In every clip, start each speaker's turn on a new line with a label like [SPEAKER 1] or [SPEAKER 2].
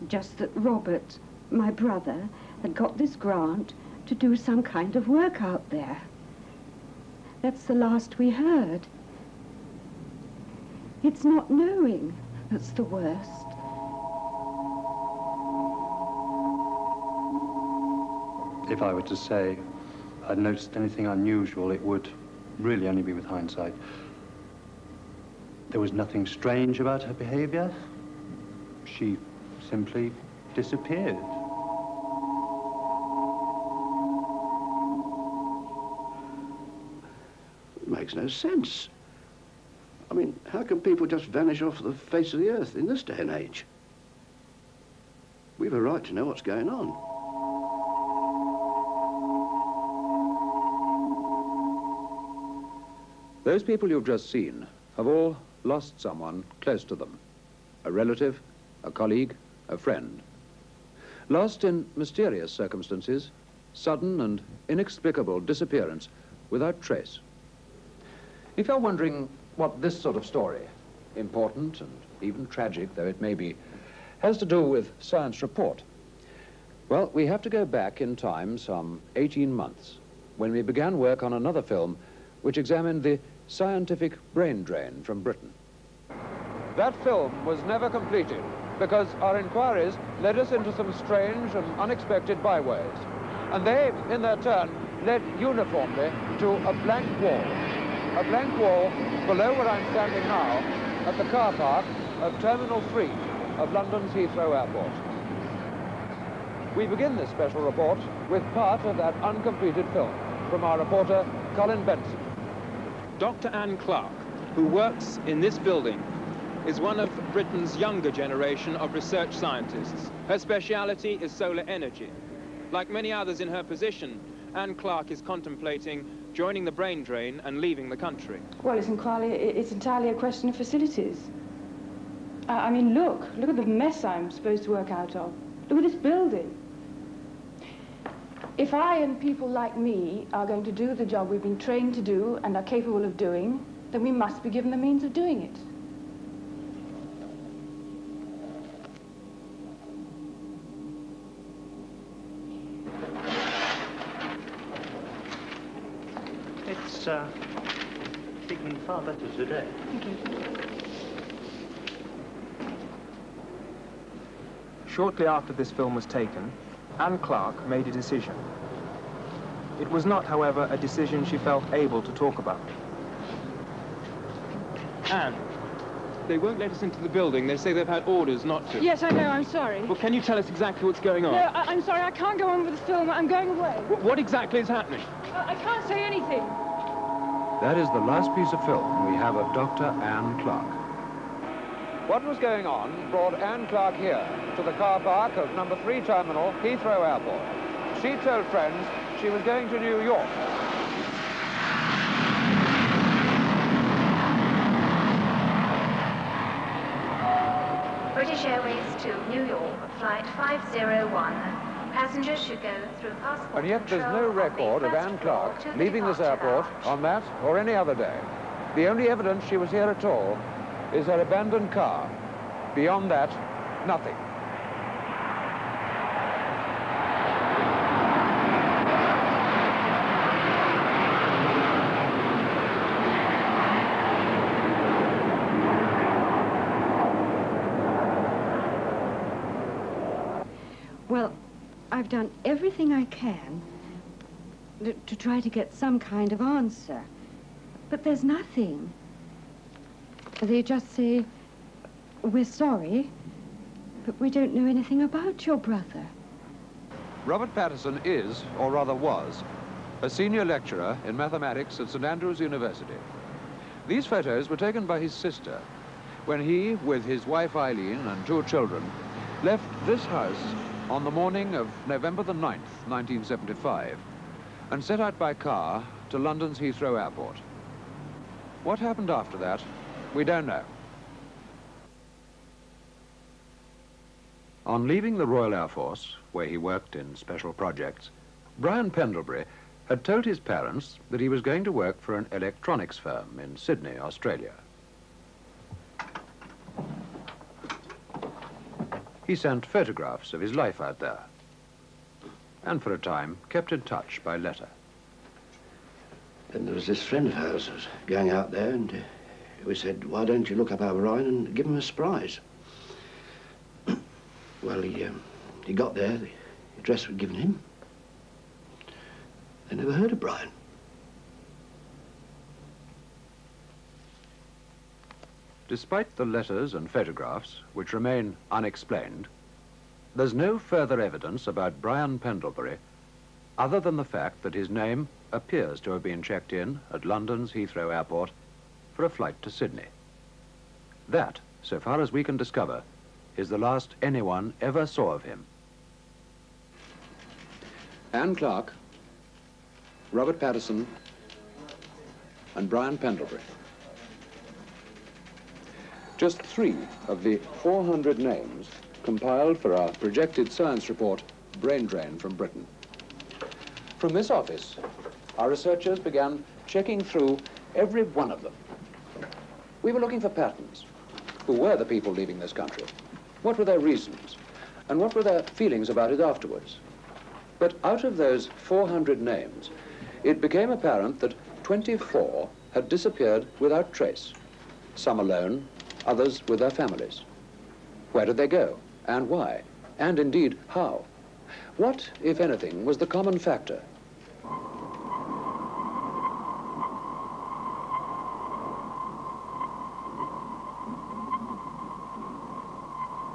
[SPEAKER 1] Just that Robert, my brother, had got this grant to do some kind of work out there. That's the last we heard. It's not knowing that's the worst.
[SPEAKER 2] If I were to say I'd noticed anything unusual, it would really only be with hindsight. There was nothing strange about her behavior. She simply disappeared.
[SPEAKER 3] It makes no sense. I mean, how can people just vanish off the face of the earth in this day and age? We've a right to know what's going on.
[SPEAKER 4] Those people you've just seen have all lost someone close to them. A relative, a colleague, a friend. Lost in mysterious circumstances, sudden and inexplicable disappearance without trace. If you're wondering what this sort of story, important and even tragic though it may be, has to do with science report, well, we have to go back in time some 18 months when we began work on another film which examined the scientific brain drain from Britain. That film was never completed because our inquiries led us into some strange and unexpected byways. And they, in their turn, led uniformly to a blank wall. A blank wall below where I'm standing now at the car park of Terminal 3 of London's Heathrow Airport. We begin this special report with part of that uncompleted film from our reporter, Colin Benson.
[SPEAKER 5] Dr. Anne Clark, who works in this building, is one of Britain's younger generation of research scientists. Her speciality is solar energy. Like many others in her position, Anne Clark is contemplating joining the brain drain and leaving the country.
[SPEAKER 6] Well, it's entirely a question of facilities. I mean, look at the mess I'm supposed to work out of. Look at this building. If I and people like me are going to do the job we've been trained to do and are capable of doing, then we must be given the means of doing it.
[SPEAKER 7] It's speaking far better today.
[SPEAKER 6] Thank you.
[SPEAKER 8] Shortly after this film was taken, Anne Clark made a decision. It was not, however, a decision she felt able to talk about.
[SPEAKER 5] Anne, they won't let us into the building. They say they've had orders not to.
[SPEAKER 6] Yes, I know, I'm sorry.
[SPEAKER 5] Well, can you tell us exactly what's going on?
[SPEAKER 6] No, I'm sorry, I can't go on with the film. I'm going away.
[SPEAKER 5] What exactly is happening?
[SPEAKER 6] I can't say anything.
[SPEAKER 4] That is the last piece of film we have of Dr. Anne Clark. What was going on brought Anne Clark here to the car park of number 3 terminal, Heathrow Airport. She told friends she was going to New York.
[SPEAKER 9] British Airways to New York, flight 501. Passengers should go through passport
[SPEAKER 4] And yet there's no
[SPEAKER 9] control
[SPEAKER 4] record
[SPEAKER 9] on
[SPEAKER 4] of
[SPEAKER 9] the
[SPEAKER 4] Anne
[SPEAKER 9] first floor
[SPEAKER 4] Clark
[SPEAKER 9] to the
[SPEAKER 4] leaving this
[SPEAKER 9] departure
[SPEAKER 4] airport
[SPEAKER 9] lounge.
[SPEAKER 4] on that or any other day. The only evidence she was here at all is her abandoned car. Beyond that, nothing.
[SPEAKER 1] Well, I've done everything I can to try to get some kind of answer. But there's nothing. They just say, we're sorry, but we don't know anything about your brother.
[SPEAKER 4] Robert Patterson is, or rather was, a senior lecturer in mathematics at St. Andrews University. These photos were taken by his sister when he, with his wife Eileen and 2 children, left this house on the morning of November the 9th, 1975, and set out by car to London's Heathrow Airport. What happened after that, we don't know. On leaving the Royal Air Force, where he worked in special projects, Brian Pendlebury had told his parents that he was going to work for an electronics firm in Sydney, Australia. He sent photographs of his life out there, and for a time kept in touch by letter.
[SPEAKER 3] Then there was this friend of ours who was going out there, and we said, why don't you look up O'Brien and give him a surprise? Well, he got there, the address we'd given him. They never heard of Brian.
[SPEAKER 4] Despite the letters and photographs, which remain unexplained, there's no further evidence about Brian Pendlebury other than the fact that his name appears to have been checked in at London's Heathrow Airport for a flight to Sydney. That, so far as we can discover, is the last anyone ever saw of him. Anne Clark, Robert Patterson, and Brian Pendlebury. Just 3 of the 400 names compiled for our projected science report, Brain Drain from Britain. From this office, our researchers began checking through every one of them. We were looking for patterns. Who were the people leaving this country? What were their reasons? And what were their feelings about it afterwards? But out of those 400 names, it became apparent that 24 had disappeared without trace. Some alone, others with their families. Where did they go, and why, and indeed how? What, if anything, was the common factor?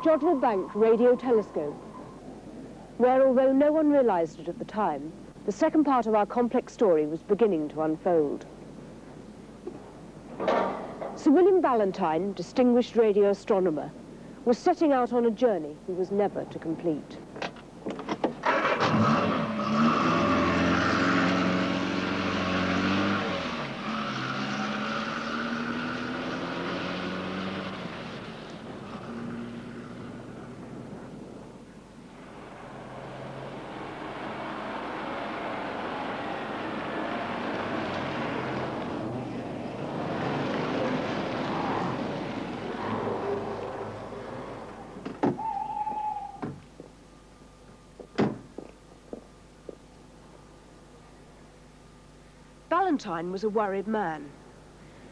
[SPEAKER 10] Jodrell Bank Radio Telescope, where, although no one realized it at the time, the second part of our complex story was beginning to unfold. Sir William Ballantyne, distinguished radio astronomer, was setting out on a journey he was never to complete. Ballantyne was a worried man.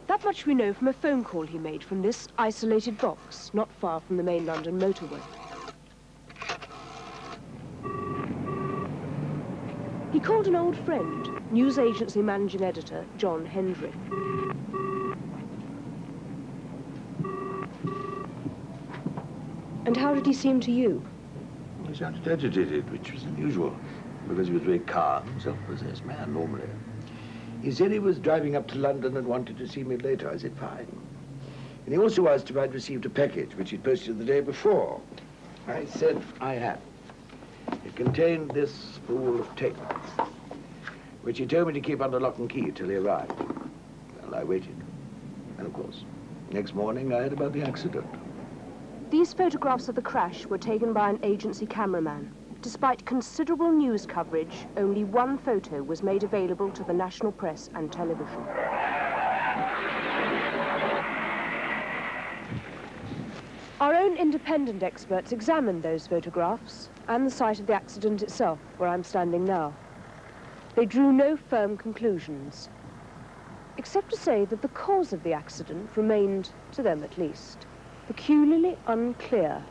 [SPEAKER 10] That much we know from a phone call he made from this isolated box, not far from the main London motorway. He called an old friend, news agency managing editor John Hendry. And how did he seem to you?
[SPEAKER 11] He sounded agitated, which was unusual, because he was a very calm, self-possessed man normally. He said he was driving up to London and wanted to see me later. I said, fine. And he also asked if I'd received a package, which he'd posted the day before. I said I had. It contained this spool of tape, which he told me to keep under lock and key till he arrived. Well, I waited. And, of course, next morning I heard about the accident.
[SPEAKER 10] These photographs of the crash were taken by an agency cameraman. Despite considerable news coverage, only one photo was made available to the national press and television. Our own independent experts examined those photographs and the site of the accident itself, where I'm standing now. They drew no firm conclusions, except to say that the cause of the accident remained, to them at least, peculiarly unclear.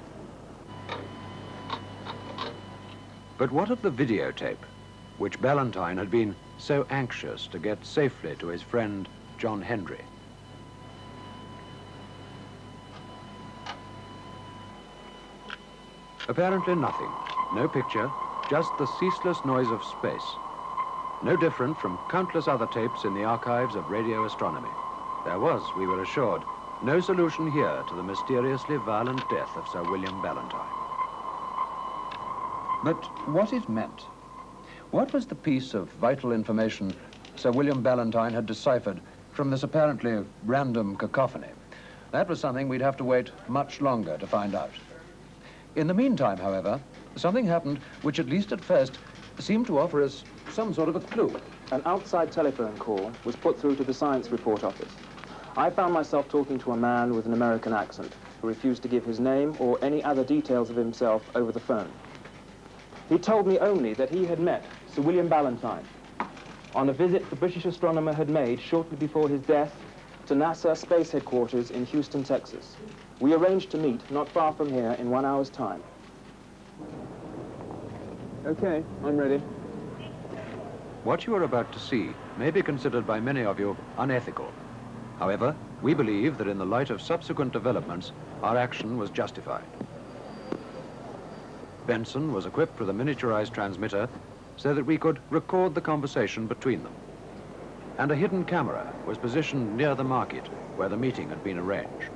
[SPEAKER 4] But what of the videotape, which Ballantyne had been so anxious to get safely to his friend John Hendry? Apparently nothing. No picture, just the ceaseless noise of space. No different from countless other tapes in the archives of radio astronomy. There was, we were assured, no solution here to the mysteriously violent death of Sir William Ballantyne. But what it meant, what was the piece of vital information Sir William Ballantyne had deciphered from this apparently random cacophony? That was something we'd have to wait much longer to find out. In the meantime, however, something happened which, at least at first, seemed to offer us some sort of a clue.
[SPEAKER 8] An outside telephone call was put through to the science report office. I found myself talking to a man with an American accent. who refused to give his name or any other details of himself over the phone. He told me only that he had met Sir William Ballantyne on a visit the British astronomer had made shortly before his death to NASA Space Headquarters in Houston, Texas. We arranged to meet not far from here in 1 hour's time. Okay, I'm ready.
[SPEAKER 4] What you are about to see may be considered by many of you unethical. However, we believe that in the light of subsequent developments, our action was justified. Benson was equipped with a miniaturized transmitter so that we could record the conversation between them. And a hidden camera was positioned near the market where the meeting had been arranged.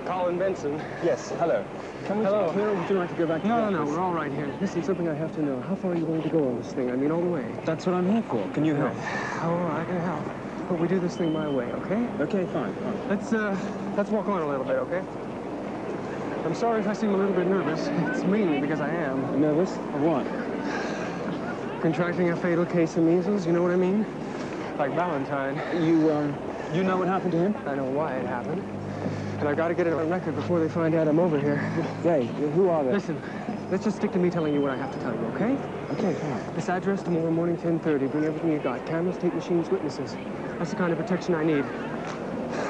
[SPEAKER 12] Colin Benson.
[SPEAKER 8] Yes, hello.
[SPEAKER 12] Hello.
[SPEAKER 8] Here, or would you like to go back to the office?
[SPEAKER 12] We're all right here. Listen, something I have to know. How far are you going to go on this thing? I mean, all the way.
[SPEAKER 8] That's what I'm here for. Can you help?
[SPEAKER 12] Oh, I can help. But we do this thing my way, okay?
[SPEAKER 8] Okay, fine.
[SPEAKER 12] Let's walk on a little bit, okay? I'm sorry if I seem a little bit nervous. It's mainly because I am.
[SPEAKER 8] Nervous? Of what?
[SPEAKER 12] Contracting a fatal case of measles, you know what I mean? Like Valentine.
[SPEAKER 8] You know what happened to him?
[SPEAKER 12] I know why it happened. And I gotta get it on record before they find out I'm over here.
[SPEAKER 8] They? Who are they?
[SPEAKER 12] Listen, let's just stick to me telling you what I have to tell you, okay?
[SPEAKER 8] Okay, fine.
[SPEAKER 12] This address tomorrow morning, 10:30. Bring everything you got. Cameras, tape machines, witnesses. That's the kind of protection I need.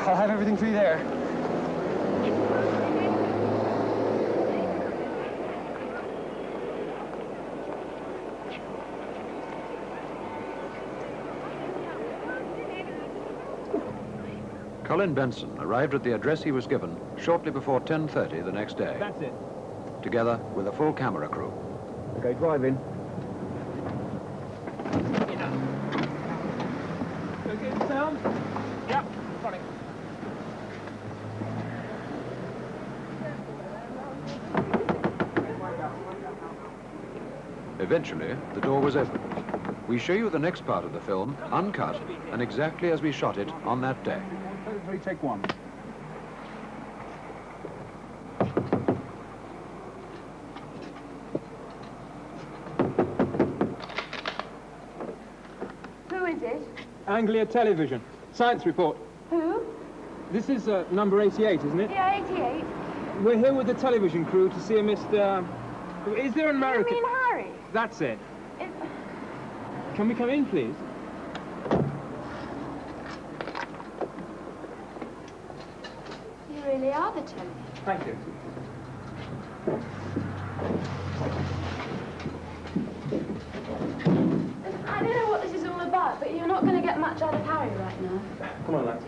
[SPEAKER 12] I'll have everything for you there.
[SPEAKER 4] Colin Benson arrived at the address he was given shortly before 10:30 the next day.
[SPEAKER 8] That's it.
[SPEAKER 4] Together with a full camera crew.
[SPEAKER 8] Okay, drive in. Okay, sound? Yep, running.
[SPEAKER 4] Eventually, the door was opened. We show you the next part of the film, uncut, and exactly as we shot it on that day.
[SPEAKER 8] Everybody take one.
[SPEAKER 6] Who is it?
[SPEAKER 5] Anglia Television. Science report.
[SPEAKER 6] Who?
[SPEAKER 5] This is number 88, isn't it?
[SPEAKER 6] Yeah, 88.
[SPEAKER 5] We're here with the television crew to see a Mr... Is there an American...
[SPEAKER 6] You mean Harry?
[SPEAKER 5] That's it. Can we come in, please?
[SPEAKER 6] You really are the telly.
[SPEAKER 5] Thank you.
[SPEAKER 6] I don't know what this is all about, but you're not going to get much out of Harry right now.
[SPEAKER 5] Come on, lads.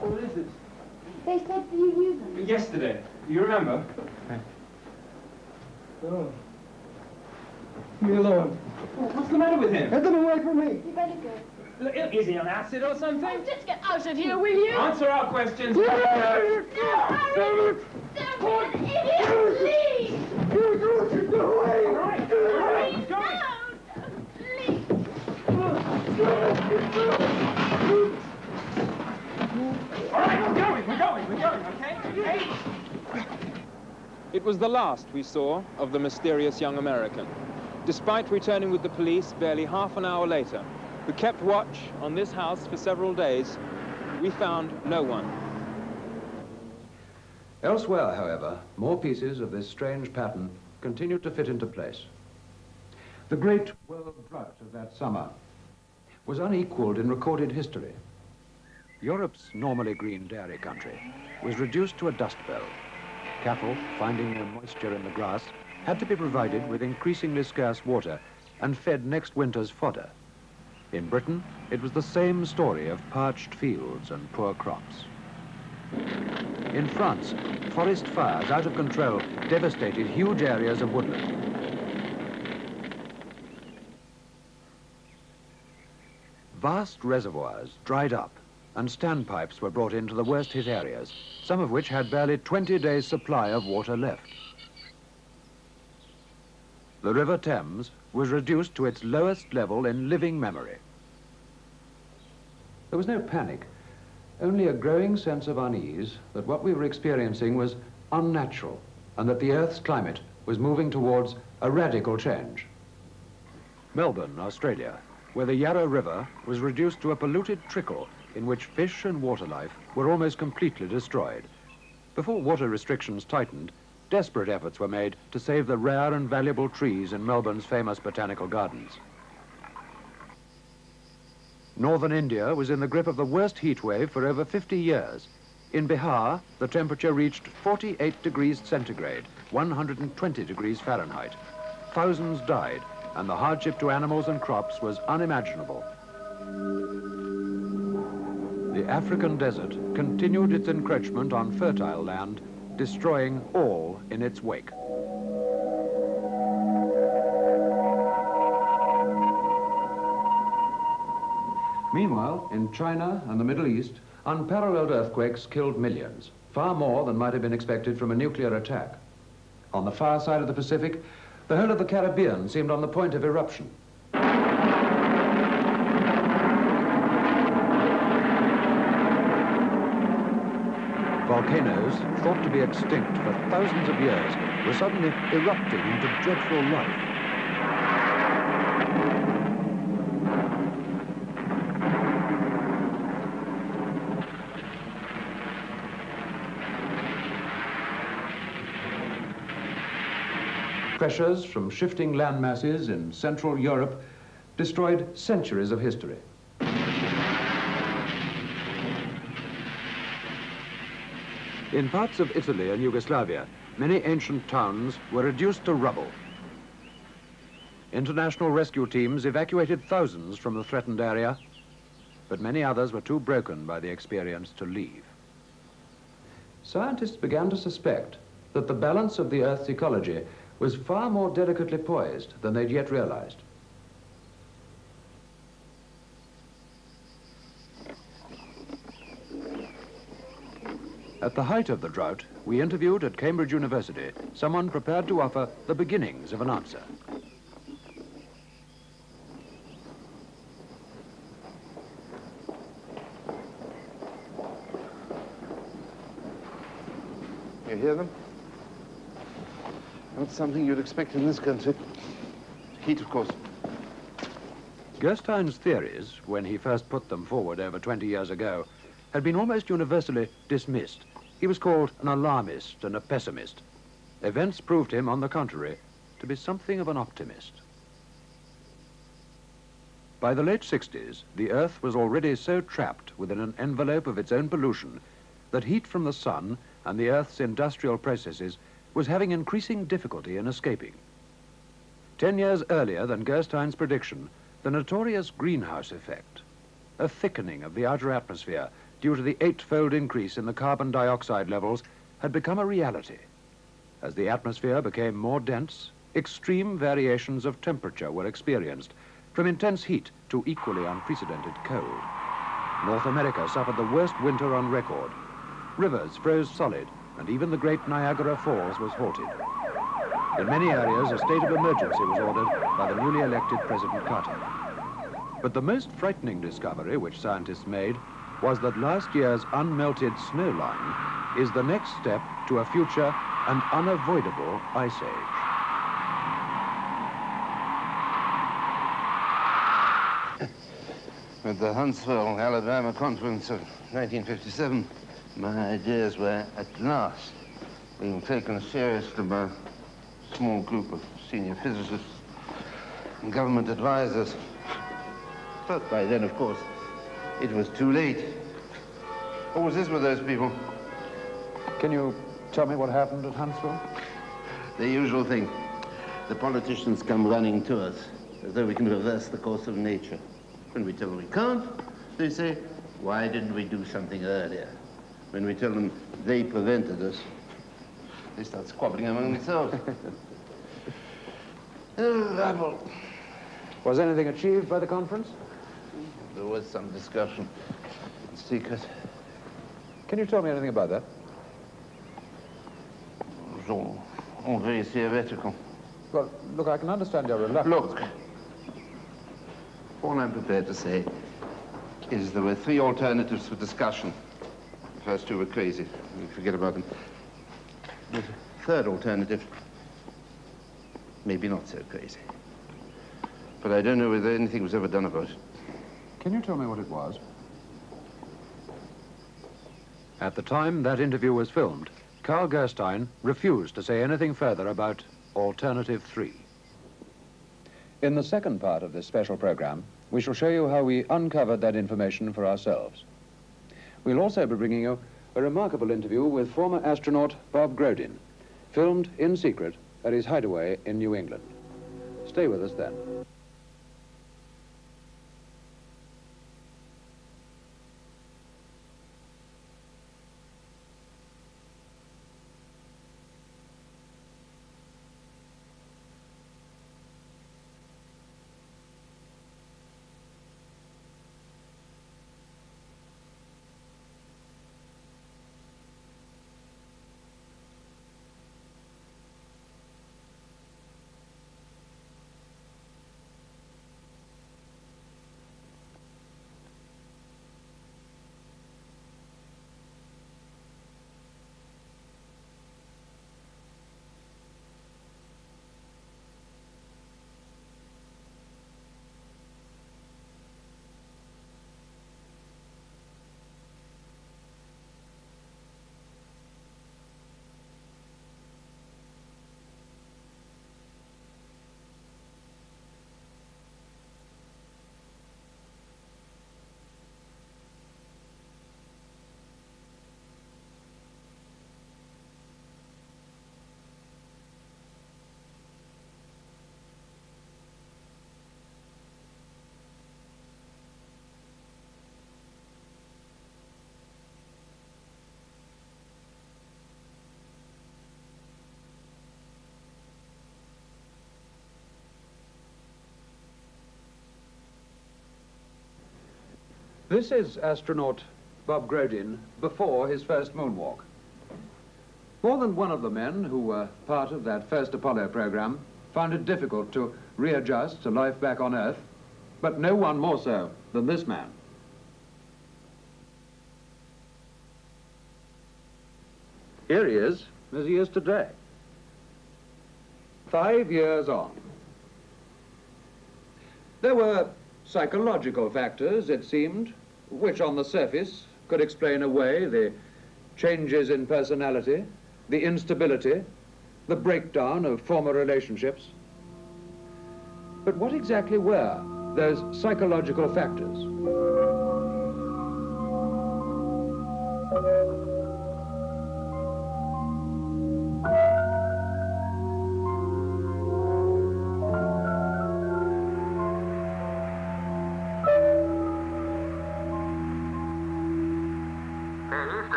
[SPEAKER 5] What is it?
[SPEAKER 6] They said you knew them.
[SPEAKER 5] Yesterday. You remember?
[SPEAKER 12] Oh. Leave me alone.
[SPEAKER 5] What's the matter with him?
[SPEAKER 12] Get them away from me.
[SPEAKER 6] You better go.
[SPEAKER 5] Look, is he on acid or something?
[SPEAKER 6] Oh, just get out of here, will you?
[SPEAKER 5] Answer our questions.
[SPEAKER 6] No, Harry! Don't be an idiot, please!
[SPEAKER 12] Go away!
[SPEAKER 5] All right,
[SPEAKER 6] Please,
[SPEAKER 5] go. All right, we're going, okay? Hey! It was the last we saw of the mysterious young American. Despite returning with the police barely half an hour later, who kept watch on this house for several days, we found no one.
[SPEAKER 4] Elsewhere, however, more pieces of this strange pattern continued to fit into place. The great world drought of that summer was unequaled in recorded history. Europe's normally green dairy country was reduced to a dust bowl. Cattle, finding no moisture in the grass, had to be provided with increasingly scarce water and fed next winter's fodder. In Britain, it was the same story of parched fields and poor crops. In France, forest fires out of control devastated huge areas of woodland. Vast reservoirs dried up and standpipes were brought into the worst hit areas, some of which had barely 20 days' supply of water left. The River Thames was reduced to its lowest level in living memory. There was no panic, only a growing sense of unease that what we were experiencing was unnatural and that the Earth's climate was moving towards a radical change. Melbourne, Australia, where the Yarra River was reduced to a polluted trickle in which fish and water life were almost completely destroyed. Before water restrictions tightened, desperate efforts were made to save the rare and valuable trees in Melbourne's famous botanical gardens. Northern India was in the grip of the worst heat wave for over 50 years. In Bihar, the temperature reached 48 degrees centigrade, 120 degrees Fahrenheit. Thousands died, and the hardship to animals and crops was unimaginable. The African desert continued its encroachment on fertile land, destroying all in its wake. Meanwhile, in China and the Middle East, unparalleled earthquakes killed millions, far more than might have been expected from a nuclear attack. On the far side of the Pacific, the whole of the Caribbean seemed on the point of eruption. Volcanoes, thought to be extinct for thousands of years, were suddenly erupting into dreadful life. Pressures from shifting land masses in Central Europe destroyed centuries of history. In parts of Italy and Yugoslavia, many ancient towns were reduced to rubble. International rescue teams evacuated thousands from the threatened area, but many others were too broken by the experience to leave. Scientists began to suspect that the balance of the Earth's ecology was far more delicately poised than they'd yet realized. At the height of the drought, we interviewed at Cambridge University someone prepared to offer the beginnings of an answer.
[SPEAKER 11] You hear them? Not something you'd expect in this country. Heat, of course.
[SPEAKER 4] Gerstein's theories, when he first put them forward over 20 years ago, had been almost universally dismissed. He was called an alarmist and a pessimist. Events proved him, on the contrary, to be something of an optimist. By the late 60s, the Earth was already so trapped within an envelope of its own pollution that heat from the sun and the Earth's industrial processes was having increasing difficulty in escaping. 10 years earlier than Gerstein's prediction, the notorious greenhouse effect, a thickening of the outer atmosphere due to the 8-fold increase in the carbon dioxide levels, had become a reality. As the atmosphere became more dense, extreme variations of temperature were experienced, from intense heat to equally unprecedented cold. North America suffered the worst winter on record. Rivers froze solid, and even the great Niagara Falls was halted. In many areas, a state of emergency was ordered by the newly elected President Carter. But the most frightening discovery which scientists made was that last year's unmelted snow line is the next step to a future and unavoidable ice age.
[SPEAKER 11] At the Huntsville, Alabama conference of 1957, my ideas were at last being taken seriously by a small group of senior physicists and government advisors. But by then, of course, it was too late. What was this with those people?
[SPEAKER 4] Can you tell me what happened at Huntsville?
[SPEAKER 11] The usual thing. The politicians come running to us as though we can reverse the course of nature. When we tell them we can't, they say, why didn't we do something earlier? When we tell them they prevented us, they start squabbling among themselves. Rabble.
[SPEAKER 4] Was anything achieved by the conference?
[SPEAKER 11] There was some discussion. In secret.
[SPEAKER 4] Can you tell me anything about that?
[SPEAKER 11] It was all very theoretical.
[SPEAKER 4] Well, look, I can understand your reluctance.
[SPEAKER 11] Look, all I'm prepared to say is there were 3 alternatives for discussion. The first 2 were crazy. We forget about them.
[SPEAKER 3] There's a third alternative. Maybe not so crazy. But I don't know whether anything was ever done about it.
[SPEAKER 4] Can you tell me what it was? At the time that interview was filmed, Carl Gerstein refused to say anything further about Alternative 3. In the second part of this special program, we shall show you how we uncovered that information for ourselves. We'll also be bringing you a remarkable interview with former astronaut Bob Grodin, filmed in secret at his hideaway in New England. Stay with us then. This is astronaut Bob Grodin before his first moonwalk. More than one of the men who were part of that first Apollo program found it difficult to readjust to life back on Earth, but no one more so than this man. Here he is, as he is today. 5 years on. There were psychological factors, it seemed, which on the surface could explain away the changes in personality, the instability, the breakdown of former relationships. But what exactly were those psychological factors?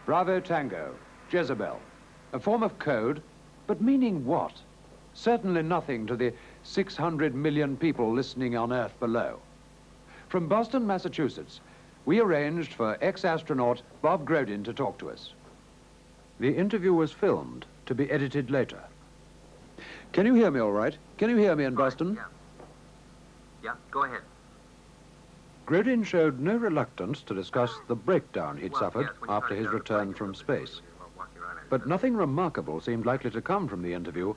[SPEAKER 4] Bravo Tango, Jezebel. A form of code, but meaning what? Certainly nothing to the 600 million people listening on Earth below. From Boston, Massachusetts, we arranged for ex-astronaut Bob Grodin to talk to us. The interview was filmed to be edited later. Can you hear me all right? Can you hear me in Boston?
[SPEAKER 13] Yeah, go ahead.
[SPEAKER 4] Grodin showed no reluctance to discuss the breakdown he'd suffered after his return from space. But nothing remarkable seemed likely to come from the interview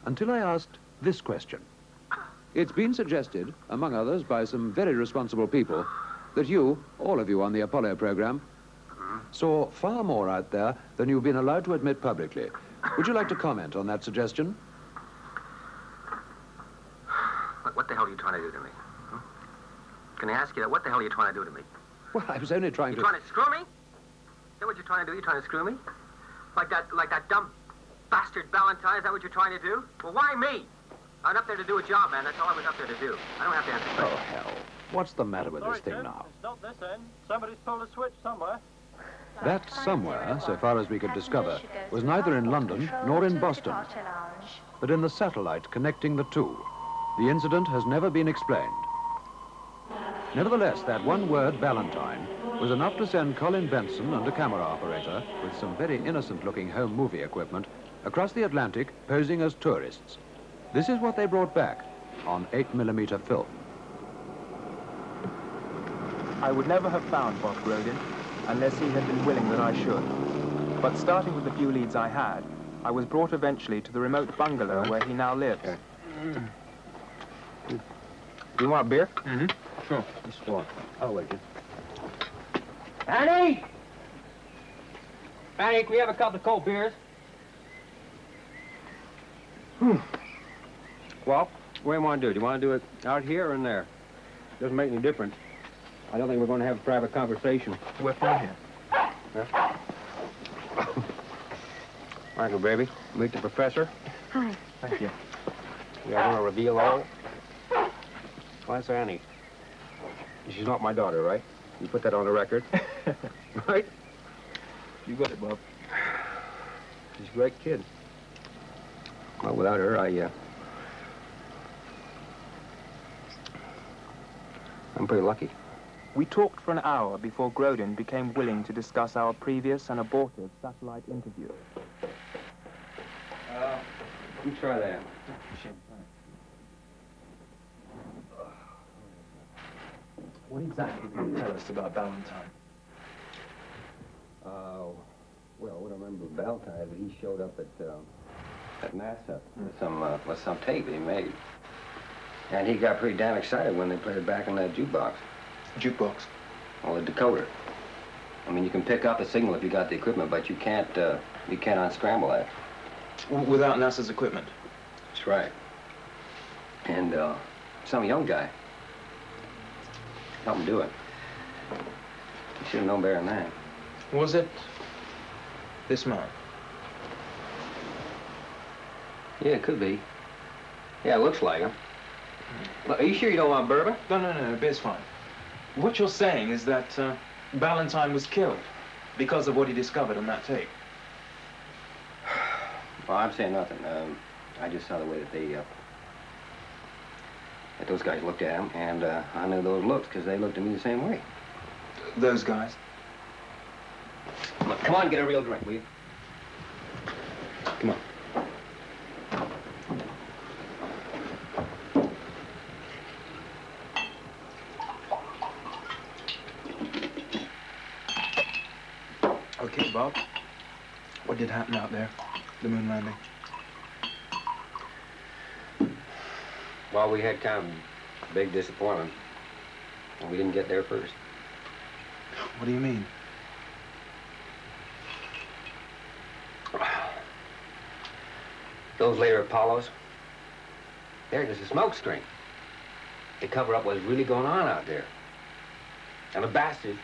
[SPEAKER 4] until I asked this question. It's been suggested, among others, by some very responsible people, that you, all of you on the Apollo program, saw far more out there than you've been allowed to admit publicly. Would you like to comment on that suggestion?
[SPEAKER 13] Look, what the hell are you trying to do to me? Hmm? Can I ask you that? What the hell are you trying to do to me?
[SPEAKER 4] Well, I was only trying
[SPEAKER 13] You trying to screw me? Is that what you're trying to do? You trying to screw me? Like that dumb bastard Ballantyne? Is that what you're trying to do? Well, why me? I went up there to do a job, man. That's all I was up there to do. I don't have to answer questions.
[SPEAKER 4] Oh, hell. What's the matter with this thing
[SPEAKER 14] Tim,
[SPEAKER 4] now?
[SPEAKER 14] It's not this end. Somebody's pulled a switch somewhere.
[SPEAKER 4] That somewhere, so far as we could discover, was neither in London nor in Boston, but in the satellite connecting the two. The incident has never been explained. Nevertheless, that one word, Ballantyne, was enough to send Colin Benson and a camera operator with some very innocent-looking home movie equipment across the Atlantic posing as tourists. This is what they brought back on 8mm film.
[SPEAKER 8] I would never have found Bob Grodin unless he had been willing that I should. But starting with the few leads I had, I was brought eventually to the remote bungalow where he now lives.
[SPEAKER 3] Do you want a beer?
[SPEAKER 8] Mm-hmm.
[SPEAKER 3] Sure. Just one. I'll wait you.
[SPEAKER 15] Annie! Annie, can we have a couple of cold beers?
[SPEAKER 16] Well, what do you want to do? Do you want to do it out here or in there? Doesn't make any difference. I don't think we're going to have a private conversation.
[SPEAKER 8] We're fine here.
[SPEAKER 16] Yeah. Michael, baby, meet the professor.
[SPEAKER 1] Hi.
[SPEAKER 8] Thank you.
[SPEAKER 16] You want to reveal all? Well, that's Annie. She's not my daughter, right? You put that on the record. Right?
[SPEAKER 8] You got it, Bob.
[SPEAKER 16] She's a great kid. Well, without her, I'm pretty lucky.
[SPEAKER 8] We talked for an hour before Grodin became willing to discuss our previous and abortive satellite interview.
[SPEAKER 16] You try that.
[SPEAKER 8] What exactly can you tell us about Ballantyne?
[SPEAKER 16] Well, what I remember about Ballantyne is he showed up at NASA with some tape he made. And he got pretty damn excited when they played it back in that jukebox.
[SPEAKER 8] Jukebox?
[SPEAKER 16] Well, the decoder. I mean, you can pick up a signal if you got the equipment, but you can't unscramble that.
[SPEAKER 8] Without NASA's equipment?
[SPEAKER 16] That's right. And some young guy helped him do it. You should have known better than that.
[SPEAKER 8] Was it this man?
[SPEAKER 16] Yeah, it could be. Yeah, it looks like him. Look, are you sure you don't want bourbon?
[SPEAKER 8] No, beer's fine. What you're saying is that Ballantyne was killed because of what he discovered on that tape.
[SPEAKER 16] Well, I'm saying nothing. I just saw the way that those guys looked at him, and I knew those looks because they looked at me the same way.
[SPEAKER 8] Those guys?
[SPEAKER 16] Look, come on, get a real drink, will you? Come on.
[SPEAKER 8] Okay, Bob. What did happen out there? The moon landing?
[SPEAKER 16] Well, we had kind of a big disappointment. And we didn't get there first.
[SPEAKER 8] What do you mean?
[SPEAKER 16] Those later Apollos, they're just a smoke screen. They cover up what's really going on out there. And the bastards,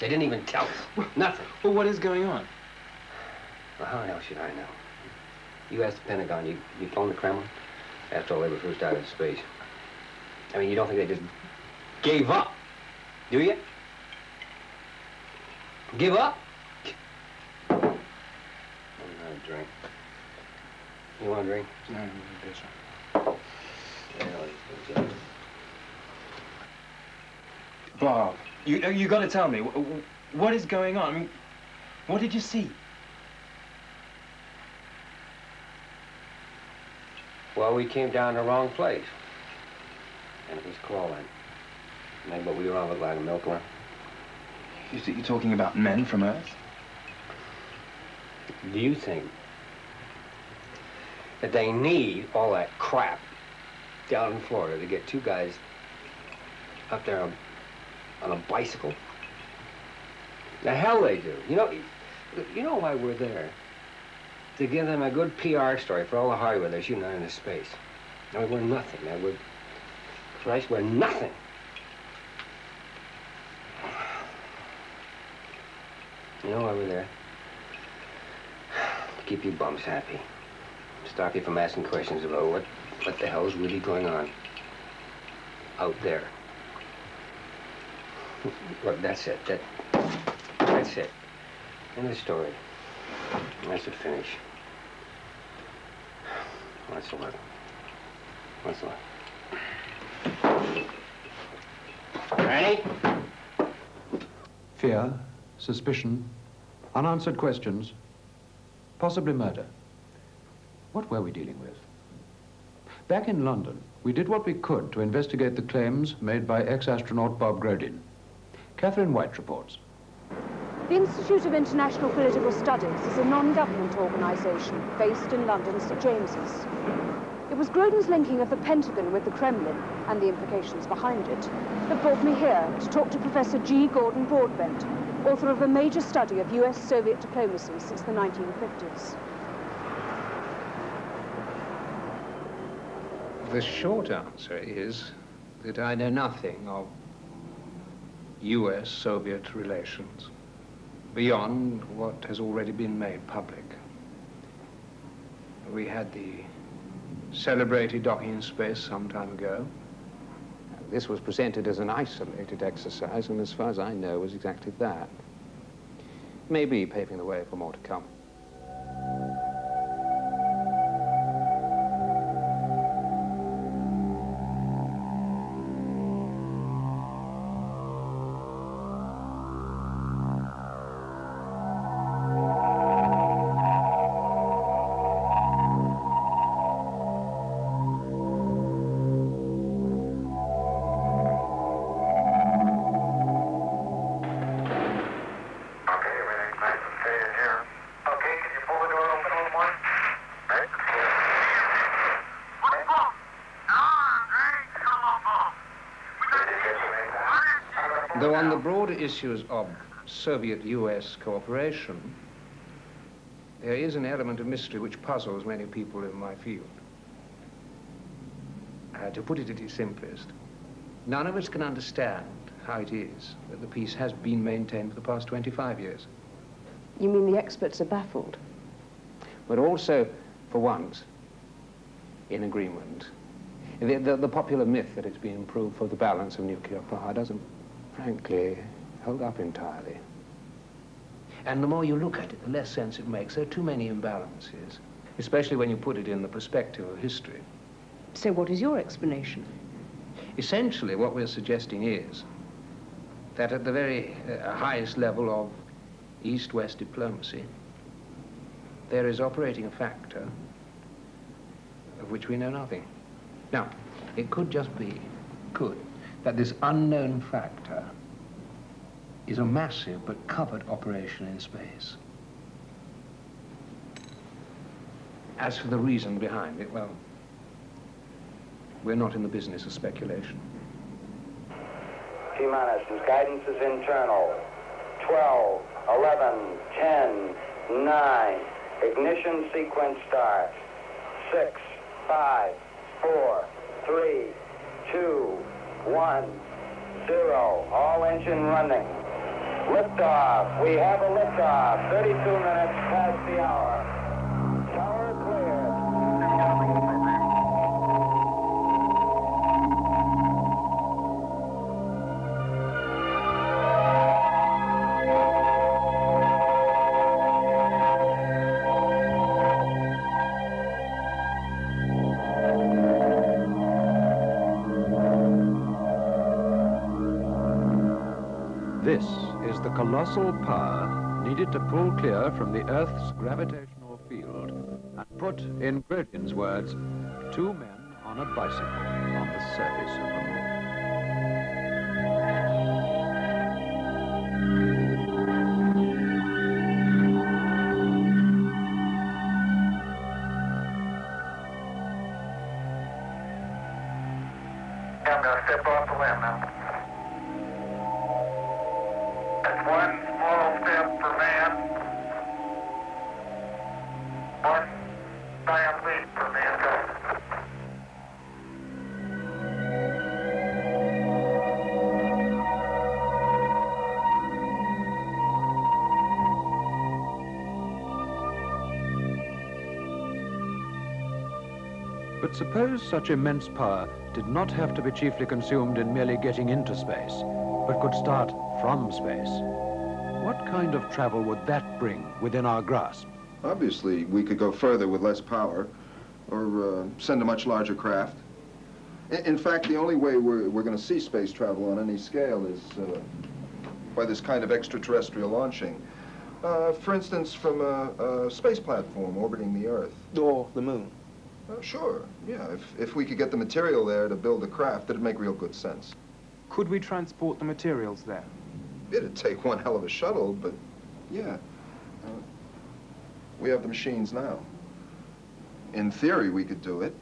[SPEAKER 16] they didn't even tell us. Nothing.
[SPEAKER 8] Well, what is going on?
[SPEAKER 16] Well, how the hell should I know? You asked the Pentagon, you phoned the Kremlin? After all, they were first out of space. I mean, you don't think they just gave up, do you? Give up? I'm not a drink. You want a drink?
[SPEAKER 8] No, I'm not a bitch. Bob, you got to tell me, what is going on? I mean, what did you see?
[SPEAKER 16] Well, we came down the wrong place. And it was crawling. Made what we were on look like a milk run.
[SPEAKER 8] You're talking about men from Earth?
[SPEAKER 16] Do you think that they need all that crap down in Florida to get two guys up there on a bicycle? The hell they do. You know, You know why we're there? To give them a good PR story for all the hardware they're shooting out into space. I mean, we're nothing, man. Christ, we're nothing. You know why we're there? To keep you bums happy. Stop you from asking questions about what the hell's really going on out there. Look, that's it. That's it. End of the story. That's it, finish. What's the luck? What's the luck? Ready?
[SPEAKER 4] Fear, suspicion, unanswered questions, possibly murder. What were we dealing with? Back in London, we did what we could to investigate the claims made by ex-astronaut Bob Grodin. Catherine White reports.
[SPEAKER 10] The Institute of International Political Studies is a non-government organisation based in London's St James's. It was Grodin's linking of the Pentagon with the Kremlin and the implications behind it that brought me here to talk to Professor G. Gordon Broadbent, author of a major study of US-Soviet diplomacy since the 1950s.
[SPEAKER 15] The short answer is that I know nothing of US-Soviet relations beyond what has already been made public. We had the celebrated docking in space some time ago. This was presented as an isolated exercise, and as far as I know, was exactly that. Maybe paving the way for more to come. Though on the broader issues of Soviet-US cooperation, there is an element of mystery which puzzles many people in my field. To put it at its simplest, none of us can understand how it is that the peace has been maintained for the past 25 years.
[SPEAKER 10] You mean the experts are baffled?
[SPEAKER 15] But also, for once, in agreement. The popular myth that it's been improved for the balance of nuclear power doesn't, frankly, hold up entirely.
[SPEAKER 2] And the more you look at it, the less sense it makes. There are too many imbalances, especially when you put it in the perspective of history.
[SPEAKER 10] So what is your explanation?
[SPEAKER 2] Essentially, what we're suggesting is that at the very highest level of East-West diplomacy, there is operating a factor of which we know nothing. Now, it could just be, that this unknown factor is a massive but covered operation in space. As for the reason behind it, well, we're not in the business of speculation.
[SPEAKER 17] T-minus, guidance is internal. 12, 11, 10, 9. Ignition sequence start. 6, 5, 4, 3, 2, 1, 0. All engine running. Liftoff. We have a liftoff. 32 minutes past the hour. Tower clear.
[SPEAKER 4] This is the colossal power needed to pull clear from the Earth's gravitational field and put, in Grodin's words, two men on a bicycle on the surface of the moon.
[SPEAKER 18] I'm going to step off the limb now. That's one small step for man, One dial lead from the inside.
[SPEAKER 4] But suppose such immense power did not have to be chiefly consumed in merely getting into space, but could start from space. What kind of travel would that bring within our grasp?
[SPEAKER 19] Obviously, we could go further with less power, or send a much larger craft. In fact, the only way we're going to see space travel on any scale is by this kind of extraterrestrial launching. For instance, from a space platform orbiting the Earth.
[SPEAKER 8] Or the moon.
[SPEAKER 19] Sure, yeah. If we could get the material there to build a craft, that'd make real good sense.
[SPEAKER 5] Could we transport the materials there?
[SPEAKER 19] It'd take one hell of a shuttle, but yeah. We have the machines now. In theory, we could do it.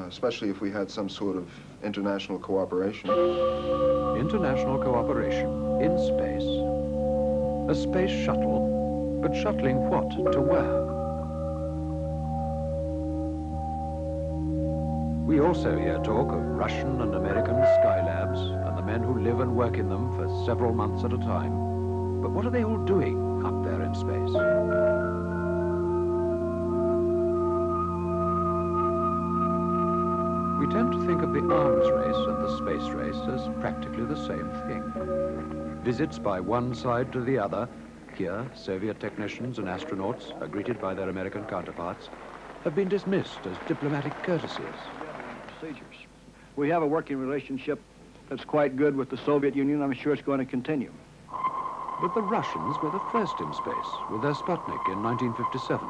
[SPEAKER 19] Especially if we had some sort of international cooperation.
[SPEAKER 4] International cooperation in space. A space shuttle, but shuttling what to where? We also hear talk of Russian and American skylabs and the men who live and work in them for several months at a time. But what are they all doing up there in space? We tend to think of the arms race and the space race as practically the same thing. Visits by one side to the other. Here, Soviet technicians and astronauts are greeted by their American counterparts, have been dismissed as diplomatic courtesies.
[SPEAKER 20] Procedures. We have a working relationship that's quite good with the Soviet Union. I'm sure it's going to continue.
[SPEAKER 4] But the Russians were the first in space with their Sputnik in 1957.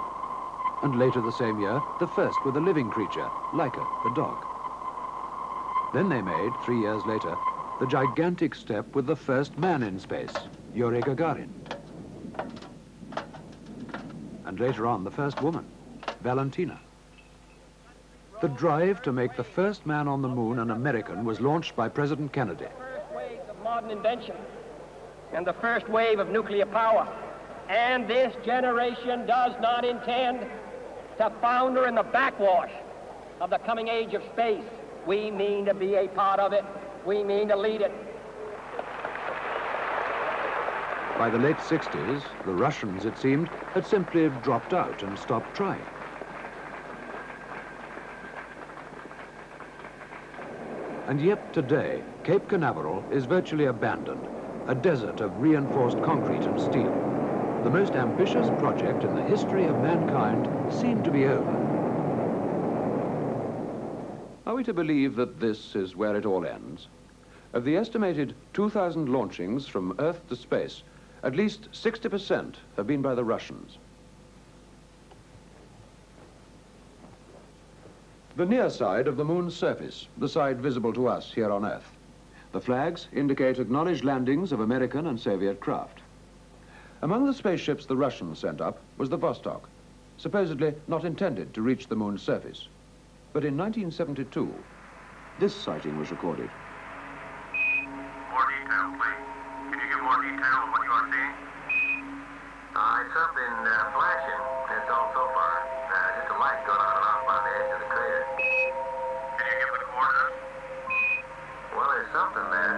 [SPEAKER 4] And later the same year, the first with a living creature, Laika, the dog. Then they made, 3 years later, the gigantic step with the first man in space, Yuri Gagarin. And later on, the first woman, Valentina. The drive to make the first man on the moon an American was launched by President Kennedy.
[SPEAKER 21] First waves of modern invention and the first wave of nuclear power. And this generation does not intend to founder in the backwash of the coming age of space. We mean to be a part of it. We mean to lead it.
[SPEAKER 4] By the late 60s, the Russians, it seemed, had simply dropped out and stopped trying. And yet today, Cape Canaveral is virtually abandoned, a desert of reinforced concrete and steel. The most ambitious project in the history of mankind seemed to be over. Are we to believe that this is where it all ends? Of the estimated 2,000 launchings from Earth to space, at least 60% have been by the Russians. The near side of the moon's surface, the side visible to us here on Earth. The flags indicate acknowledged landings of American and Soviet craft. Among the spaceships the Russians sent up was the Vostok, supposedly not intended to reach the moon's surface. But in 1972, this sighting was recorded.
[SPEAKER 18] More detail, please. Can you give more detail on what you are seeing? It's something flashing. That's all so far. Just a light going on and off by the edge of the crater. Can you give the coordinates? Well, there's something there.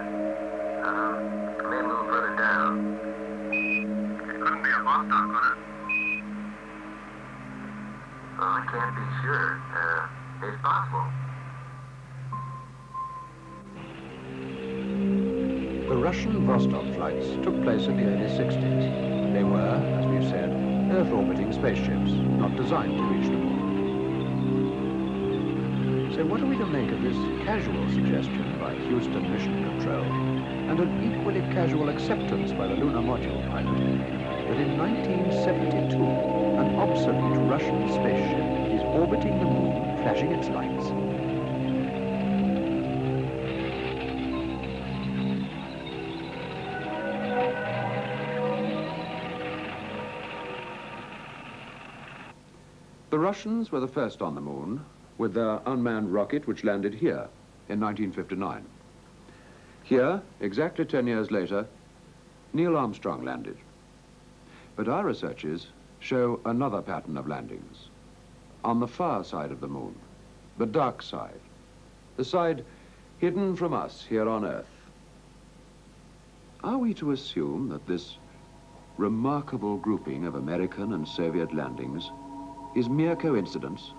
[SPEAKER 18] Maybe a little further down. It couldn't be a Vostok, could it? Well, I can't be sure. It's possible.
[SPEAKER 4] The Russian Vostok flights took place in the early 60s. They were, as we've said, Earth-orbiting spaceships, not designed to reach the moon. So what are we to make of this casual suggestion by Houston Mission Control and an equally casual acceptance by the lunar module pilot that in 1972 an obsolete Russian spaceship is orbiting the moon, flashing its lights? The Russians were the first on the moon with their unmanned rocket which landed here in 1959. Here, exactly 10 years later, Neil Armstrong landed. But our researches show another pattern of landings. On the far side of the moon, the dark side, the side hidden from us here on Earth. Are we to assume that this remarkable grouping of American and Soviet landings is mere coincidence?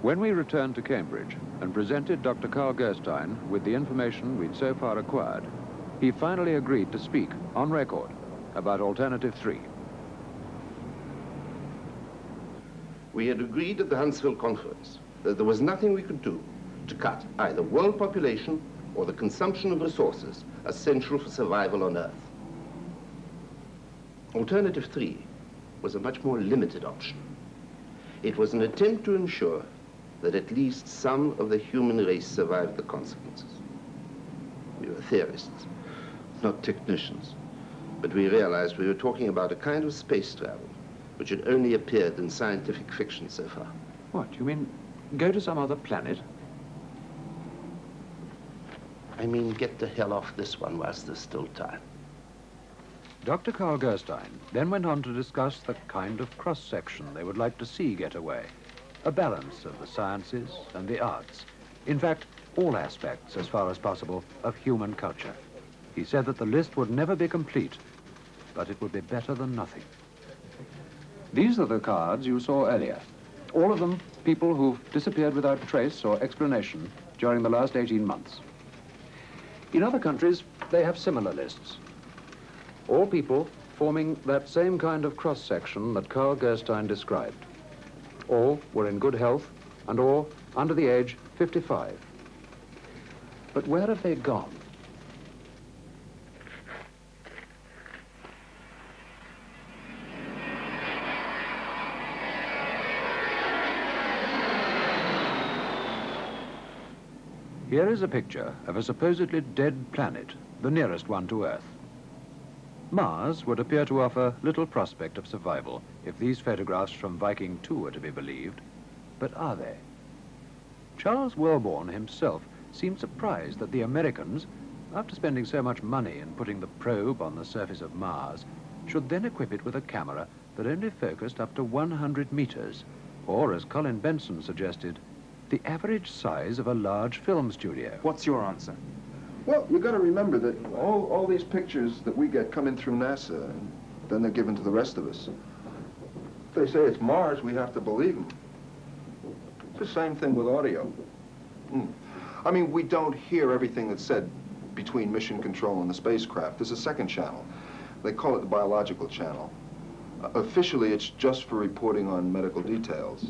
[SPEAKER 4] When we returned to Cambridge and presented Dr. Carl Gerstein with the information we'd so far acquired, he finally agreed to speak on record about Alternative 3.
[SPEAKER 7] We had agreed at the Huntsville conference that there was nothing we could do to cut either world population or the consumption of resources essential for survival on Earth. Alternative 3 was a much more limited option. It was an attempt to ensure that at least some of the human race survived the consequences. We were theorists, not technicians, but we realized we were talking about a kind of space travel which had only appeared in scientific fiction so far.
[SPEAKER 4] What, you mean go to some other planet?
[SPEAKER 7] I mean, get the hell off this one whilst there's still time.
[SPEAKER 4] Dr. Carl Gerstein then went on to discuss the kind of cross-section they would like to see get away, a balance of the sciences and the arts. In fact, all aspects, as far as possible, of human culture. He said that the list would never be complete, but it would be better than nothing. These are the cards you saw earlier. All of them people who've disappeared without trace or explanation during the last 18 months. In other countries, they have similar lists. All people forming that same kind of cross-section that Carl Gerstein described. All were in good health and all under the age 55. But where have they gone? Here is a picture of a supposedly dead planet, the nearest one to Earth. Mars would appear to offer little prospect of survival if these photographs from Viking 2 are to be believed. But are they? Charles Wellborn himself seemed surprised that the Americans, after spending so much money in putting the probe on the surface of Mars, should then equip it with a camera that only focused up to 100 meters, or, as Colin Benson suggested, the average size of a large film studio.
[SPEAKER 5] What's your answer?
[SPEAKER 19] Well, you got to remember that all these pictures that we get come in through NASA, and then they're given to the rest of us. If they say it's Mars, we have to believe them. It's the same thing with audio. I mean, we don't hear everything that's said between mission control and the spacecraft. There's a second channel. They call it the biological channel. Officially, it's just for reporting on medical details.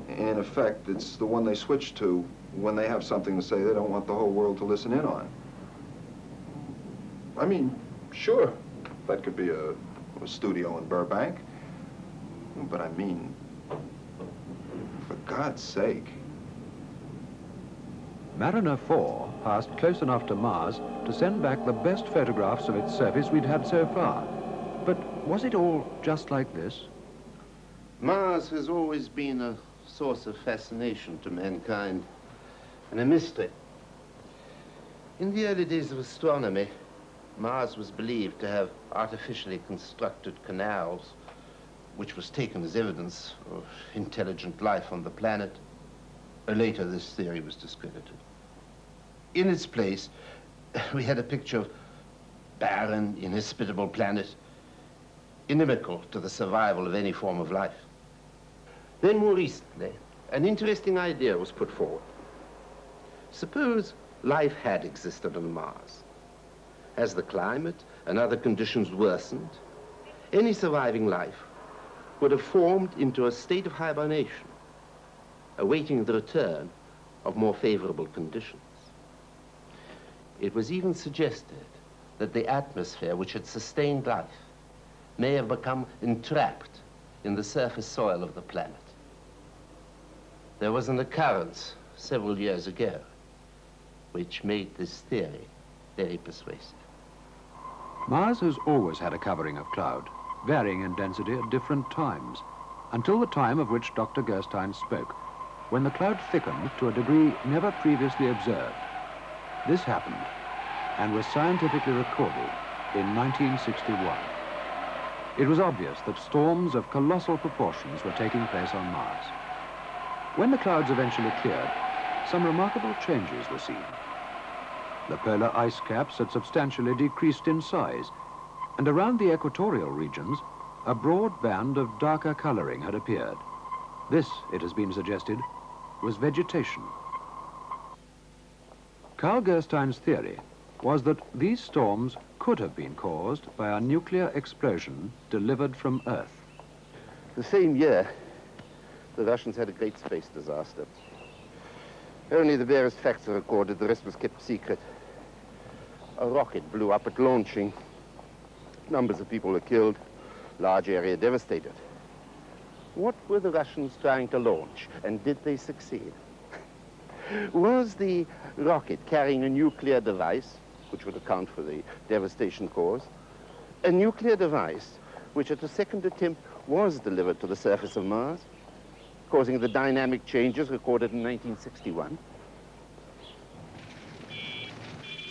[SPEAKER 19] In effect, it's the one they switch to when they have something to say they don't want the whole world to listen in on. I mean, sure, that could be a studio in Burbank. But I mean, for God's sake.
[SPEAKER 4] Mariner 4 passed close enough to Mars to send back the best photographs of its surface we'd had so far. But was it all just like this?
[SPEAKER 7] Mars has always been a source of fascination to mankind and a mystery. In the early days of astronomy, Mars was believed to have artificially constructed canals, which was taken as evidence of intelligent life on the planet. Later, this theory was discredited. In its place, we had a picture of barren, inhospitable planet, inimical to the survival of any form of life. Then, more recently, an interesting idea was put forward. Suppose life had existed on Mars. As the climate and other conditions worsened, any surviving life would have formed into a state of hibernation, awaiting the return of more favorable conditions. It was even suggested that the atmosphere which had sustained life may have become entrapped in the surface soil of the planet. There was an occurrence several years ago which made this theory very persuasive.
[SPEAKER 4] Mars has always had a covering of cloud, varying in density at different times, until the time of which Dr. Gerstein spoke, when the cloud thickened to a degree never previously observed. This happened and was scientifically recorded in 1961. It was obvious that storms of colossal proportions were taking place on Mars. When the clouds eventually cleared, some remarkable changes were seen. The polar ice caps had substantially decreased in size, and around the equatorial regions, a broad band of darker coloring had appeared. This, it has been suggested, was vegetation. Carl Gerstein's theory was that these storms could have been caused by a nuclear explosion delivered from Earth.
[SPEAKER 7] The same year, the Russians had a great space disaster. Only the barest facts are recorded, the rest was kept secret. A rocket blew up at launching. Numbers of people were killed, large area devastated. What were the Russians trying to launch, and did they succeed? Was the rocket carrying a nuclear device, which would account for the devastation caused, a nuclear device which at the second attempt was delivered to the surface of Mars, causing the dynamic changes recorded in 1961?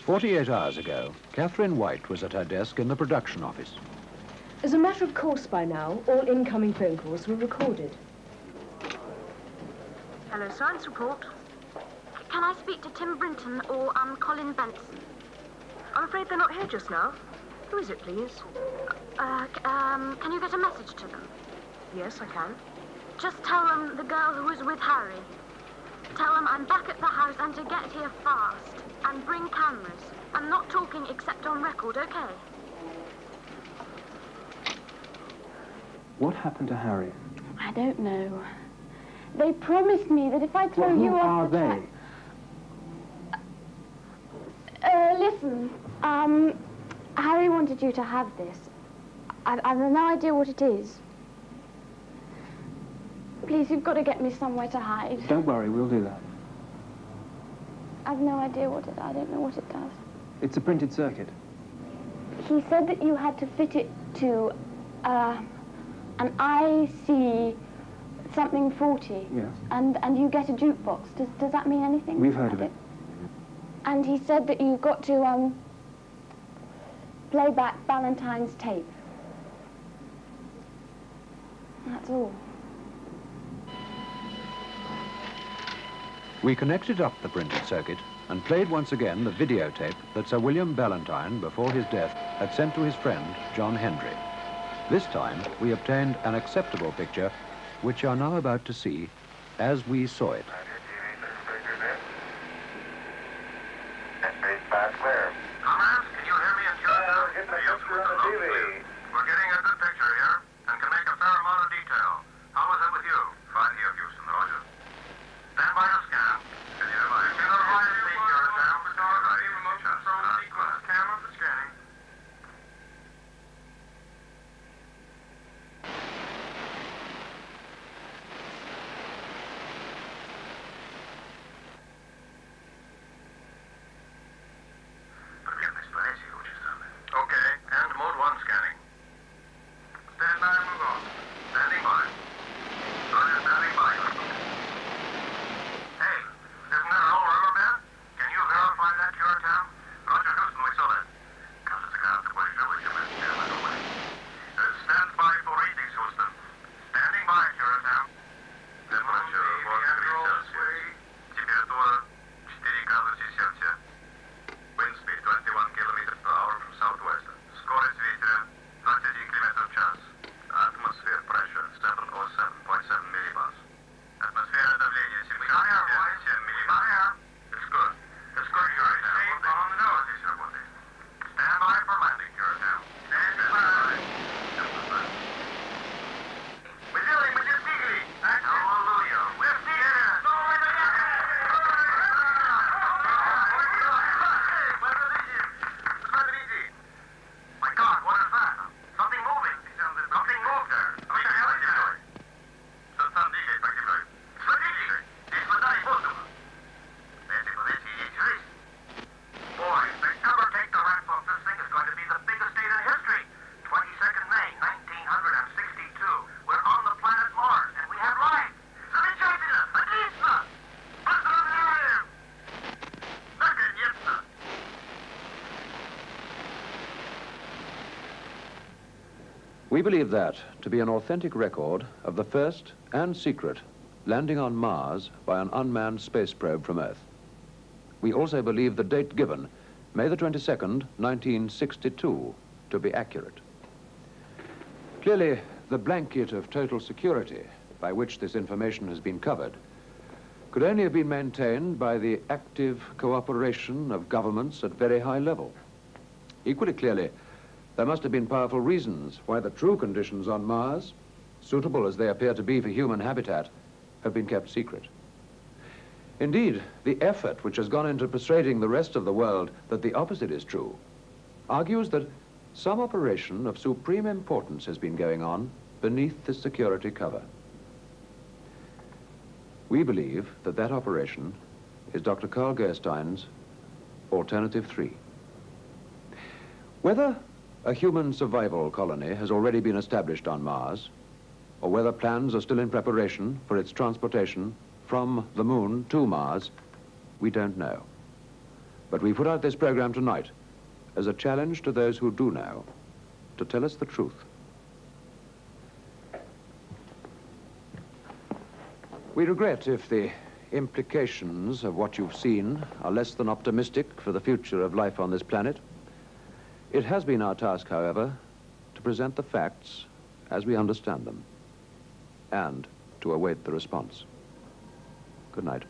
[SPEAKER 4] 48 hours ago, Catherine White was at her desk in the production office.
[SPEAKER 10] As a matter of course by now, all incoming phone calls were recorded.
[SPEAKER 9] Hello, science report. Can I speak to Tim Brinton or Colin Benson?
[SPEAKER 10] I'm afraid they're not here just now. Who is it, please?
[SPEAKER 9] Can you get a message to them?
[SPEAKER 10] Yes, I can.
[SPEAKER 9] Just tell them the girl who was with Harry. Tell them I'm back at the house and to get here fast. And bring cameras. I'm not talking except on record, okay?
[SPEAKER 8] What happened to Harry?
[SPEAKER 22] I don't know. They promised me that if I throw
[SPEAKER 8] Well,
[SPEAKER 22] you
[SPEAKER 8] who
[SPEAKER 22] off
[SPEAKER 8] are
[SPEAKER 22] the
[SPEAKER 8] they?
[SPEAKER 22] listen, Harry wanted you to have this. I've no idea what it is. Please, you've got to get me somewhere to hide.
[SPEAKER 8] Don't worry, we'll do that.
[SPEAKER 22] I've no idea what I don't know what it does.
[SPEAKER 8] It's a printed circuit.
[SPEAKER 22] He said that you had to fit it to an IC something 40.
[SPEAKER 8] Yes.
[SPEAKER 22] And you get a jukebox. Does that mean anything?
[SPEAKER 8] We've heard of it.
[SPEAKER 22] And he said that you've got to play back Ballantyne's tape. That's all.
[SPEAKER 4] We connected up the printed circuit and played once again the videotape that Sir William Ballantyne, before his death, had sent to his friend, John Hendry. This time, we obtained an acceptable picture, which you are now about to see as we saw it.
[SPEAKER 18] Comrades, can you hear me and yourself? Get the picture on the TV. We're getting a good picture here and can make a fair amount of detail. How is it with you? Fine here, Houston, Roger. Stand by your scan. Can you advise? Can you advise me your exam? Photography, remote control, sequence, camera for scanning. Okay, and mode 1 scanning.
[SPEAKER 4] We believe that to be an authentic record of the first and secret landing on Mars by an unmanned space probe from Earth. We also believe the date given, May the 22nd, 1962, to be accurate. Clearly, the blanket of total security by which this information has been covered could only have been maintained by the active cooperation of governments at very high level. Equally clearly, there must have been powerful reasons why the true conditions on Mars, suitable as they appear to be for human habitat, have been kept secret. Indeed, the effort which has gone into persuading the rest of the world that the opposite is true argues that some operation of supreme importance has been going on beneath the security cover. We believe that that operation is Dr. Carl Gerstein's Alternative 3. Whether a human survival colony has already been established on Mars, or whether plans are still in preparation for its transportation from the moon to Mars, we don't know. But we put out this program tonight as a challenge to those who do know to tell us the truth. We regret if the implications of what you've seen are less than optimistic for the future of life on this planet. It has been our task, however, to present the facts as we understand them and to await the response. Good night.